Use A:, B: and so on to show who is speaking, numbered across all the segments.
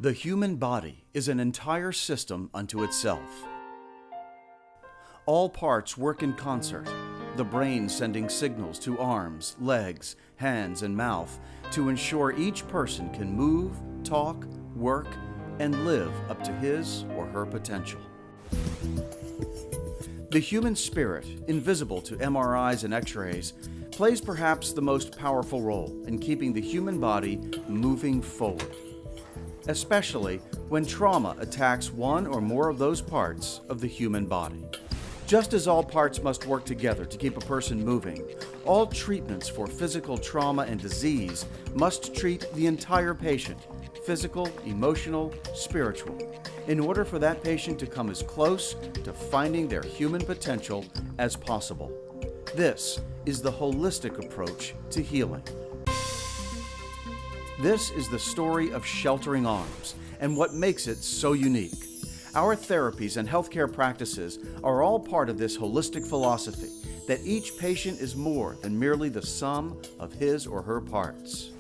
A: The human body is an entire system unto itself. All parts work in concert, the brain sending signals to arms, legs, hands, and mouth to ensure each person can move, talk, work, and live up to his or her potential. The human spirit, invisible to MRIs and X-rays, plays perhaps the most powerful role in keeping the human body moving forward, especially when trauma attacks one or more of those parts of the human body. Just as all parts must work together to keep a person moving, all treatments for physical trauma and disease must treat the entire patient, physical, emotional, spiritual, in order for that patient to come as close to finding their human potential as possible. This is the holistic approach to healing. This is the story of Sheltering Arms and what makes it so unique. Our therapies and healthcare practices are all part of this holistic philosophy that each patient is more than merely the sum of his or her parts.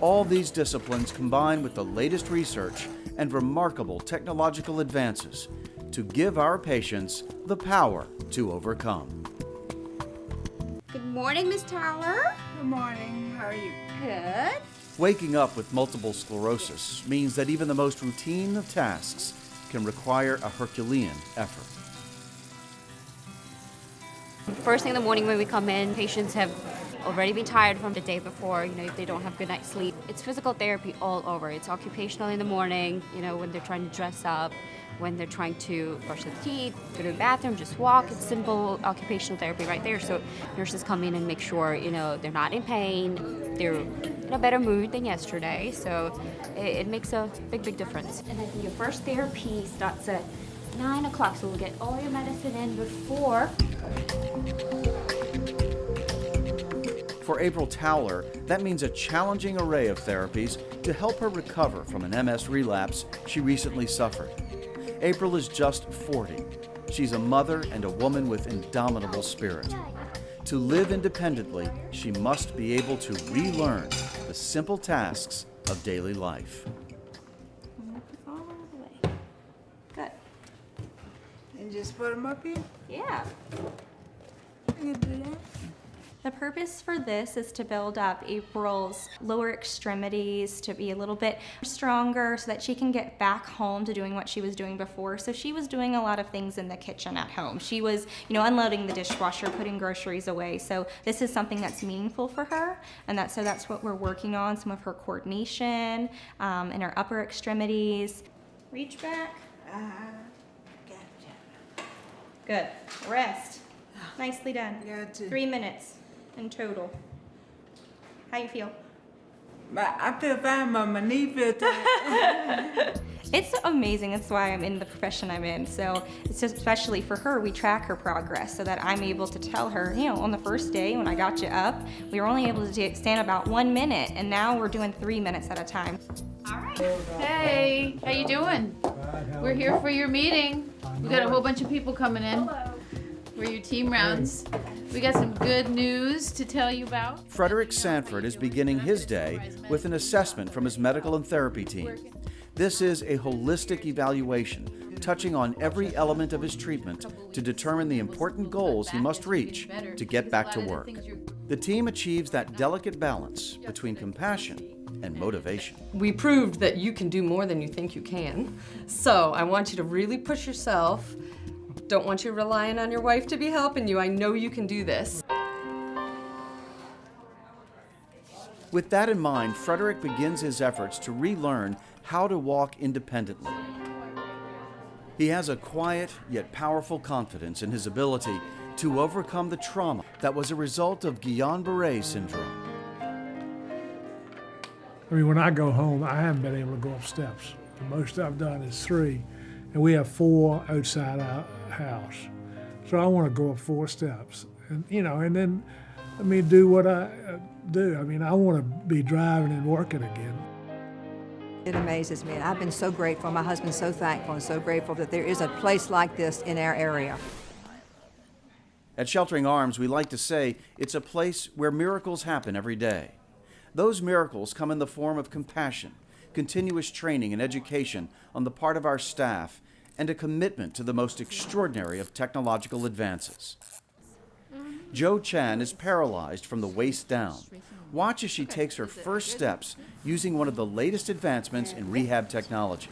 A: All these disciplines combine with the latest research and remarkable technological advances to give our patients the power to overcome.
B: Good morning, Miss Towler.
C: Good morning. How are you?
B: Good.
A: Waking up with multiple sclerosis means that even the most routine of tasks can require a Herculean effort.
B: First thing in the morning when we come in, patients have already been tired from the day before, if they don't have good night's sleep. It's physical therapy all over. It's occupational in the morning, when they're trying to dress up, when they're trying to brush their teeth, go to the bathroom, just walk. It's simple occupational therapy right there. So nurses come in and make sure, they're not in pain, they're in a better mood than yesterday. So it makes a big, big difference. And then your first therapy starts at 9 o'clock, so we'll get all your medicine in before.
A: For April Towler, that means a challenging array of therapies to help her recover from an MS relapse she recently suffered. April is just 40. She's a mother and a woman with indomitable spirit. To live independently, she must be able to relearn the simple tasks of daily life.
B: All the way. Good.
C: And just put them up here?
B: Yeah.
C: You can do that.
D: The purpose for this is to build up April's lower extremities to be a little bit stronger so that she can get back home to doing what she was doing before. So she was doing a lot of things in the kitchen at home. She was, unloading the dishwasher, putting groceries away. So this is something that's meaningful for her, and that's what we're working on, some of her coordination and her upper extremities. Reach back.
C: Gotcha.
D: Good. Rest. Nicely done.
C: Gotcha.
D: 3 minutes in total. How you feel?
C: But I feel fine, but my knee feels tight.
D: It's amazing. That's why I'm in the profession I'm in. So it's just especially for her, we track her progress so that I'm able to tell her, on the first day when I got you up, we were only able to stand about 1 minute, and now we're doing 3 minutes at a time.
B: All right.
E: Hey, how you doing? We're here for your meeting. We got a whole bunch of people coming in for your team rounds. We got some good news to tell you about.
A: Frederick Sanford is beginning his day with an assessment from his medical and therapy team. This is a holistic evaluation, touching on every element of his treatment to determine the important goals he must reach to get back to work. The team achieves that delicate balance between compassion and motivation.
F: We proved that you can do more than you think you can. So I want you to really push yourself. Don't want you relying on your wife to be helping you. I know you can do this.
A: With that in mind, Frederick begins his efforts to relearn how to walk independently. He has a quiet yet powerful confidence in his ability to overcome the trauma that was a result of Guillain-Barré syndrome.
G: When I go home, I haven't been able to go up steps. The most I've done is 3, and we have 4 outside our house. So I want to go up 4 steps, and and then do what I do. I want to be driving and working again.
H: It amazes me. I've been so grateful. My husband's so thankful and so grateful that there is a place like this in our area.
A: At Sheltering Arms, we like to say it's a place where miracles happen every day. Those miracles come in the form of compassion, continuous training and education on the part of our staff, and a commitment to the most extraordinary of technological advances. Jo Chan is paralyzed from the waist down. Watch as she takes her first steps using one of the latest advancements in rehab technology.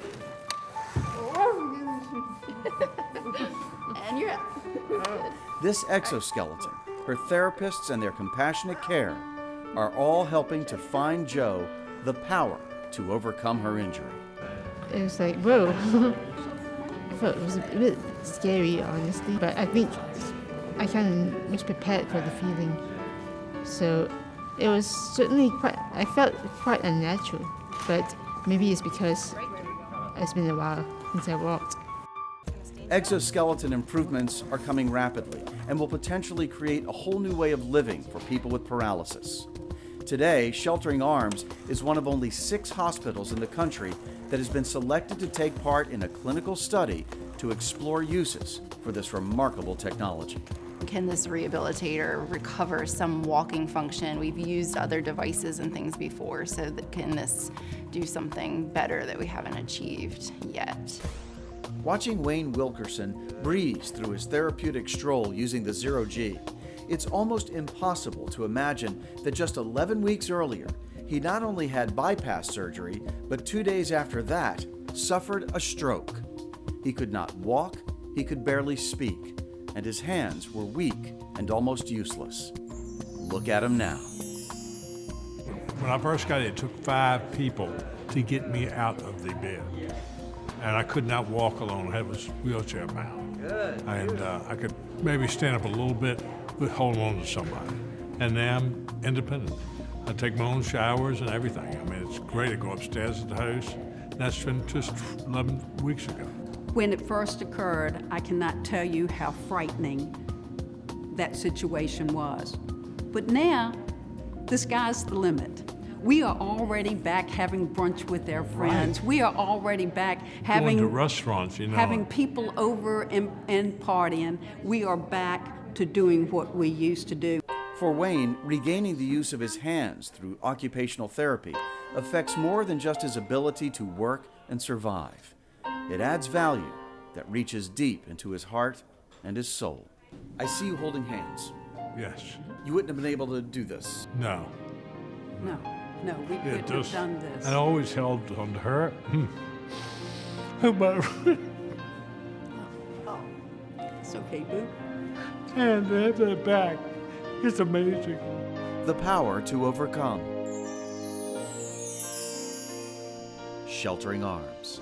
E: And you're up.
A: This exoskeleton, her therapists, and their compassionate care are all helping to find Jo the power to overcome her injury.
I: It was like, whoa. I thought it was a bit scary, honestly, but I think I kind of was prepared for the feeling. So it was certainly I felt quite unnatural, but maybe it's because it's been a while since I walked.
A: Exoskeleton improvements are coming rapidly and will potentially create a whole new way of living for people with paralysis. Today, Sheltering Arms is one of only 6 hospitals in the country that has been selected to take part in a clinical study to explore uses for this remarkable technology.
J: Can this rehabilitator recover some walking function? We've used other devices and things before, so can this do something better that we haven't achieved yet?
A: Watching Wayne Wilkerson breeze through his therapeutic stroll using the Zero-G, it's almost impossible to imagine that just 11 weeks earlier, he not only had bypass surgery, but 2 days after that, suffered a stroke. He could not walk, he could barely speak, and his hands were weak and almost useless. Look at him now.
K: When I first got it, it took 5 people to get me out of the bed. And I could not walk alone. I was wheelchair bound. And I could maybe stand up a little bit, but hold on to somebody. And now I'm independent. I take my own showers and everything. I mean, it's great. I go upstairs at the house. That's been just 11 weeks ago.
L: When it first occurred, I cannot tell you how frightening that situation was. But now, the sky's the limit. We are already back having brunch with our friends. Right. We are already back having
K: going to restaurants,
L: having people over and partying. We are back to doing what we used to do.
A: For Wayne, regaining the use of his hands through occupational therapy affects more than just his ability to work and survive. It adds value that reaches deep into his heart and his soul. I see you holding hands.
K: Yes.
A: You wouldn't have been able to do this.
K: No.
L: No, we couldn't have done this.
K: I always held on to her.
L: It's okay, boo.
G: And at the back, it's amazing.
A: The power to overcome. Sheltering Arms.